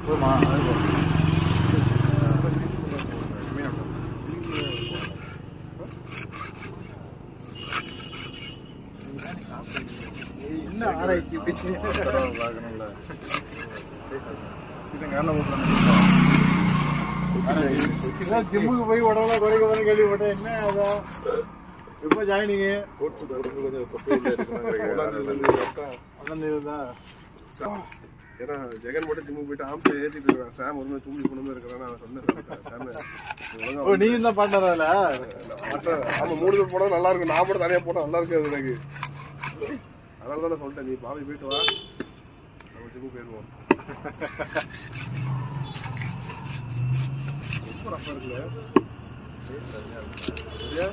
போதுமா? அது போதும். என்ன ஆராய்ச்சி பார்க்கணும்ல. ஜிம்முக்கு போய் உடம்புல குறைக்க போறேன்னு கேள்விப்பட்டேன். என்ன அதான் எப்போ ஜாயினிங்கு? ஏன்னா ஜெகன் மட்டும் ஜிம்முக்கு போயிட்டு ஆம்சை ஏற்றிட்டு இருக்கான். சாம் ஒரு மாதிரி தூங்கி கொண்டு இருக்கிறான். நான் சொன்னேன் நீ தான் பாண்டறால ஆமா 3 பேர் போட நல்லா இருக்கும். நான் மட்டும் தனியாக போட்டால் நல்லா இருக்காது எனக்கு. அதனால தான் நான் சொல்லிட்டேன், நீ பாவி போயிட்டு வா, நம்ம ஜிம்முக்கு போயிடுவோம். ரொம்ப ரஃபாக இருக்குல்ல. சரியா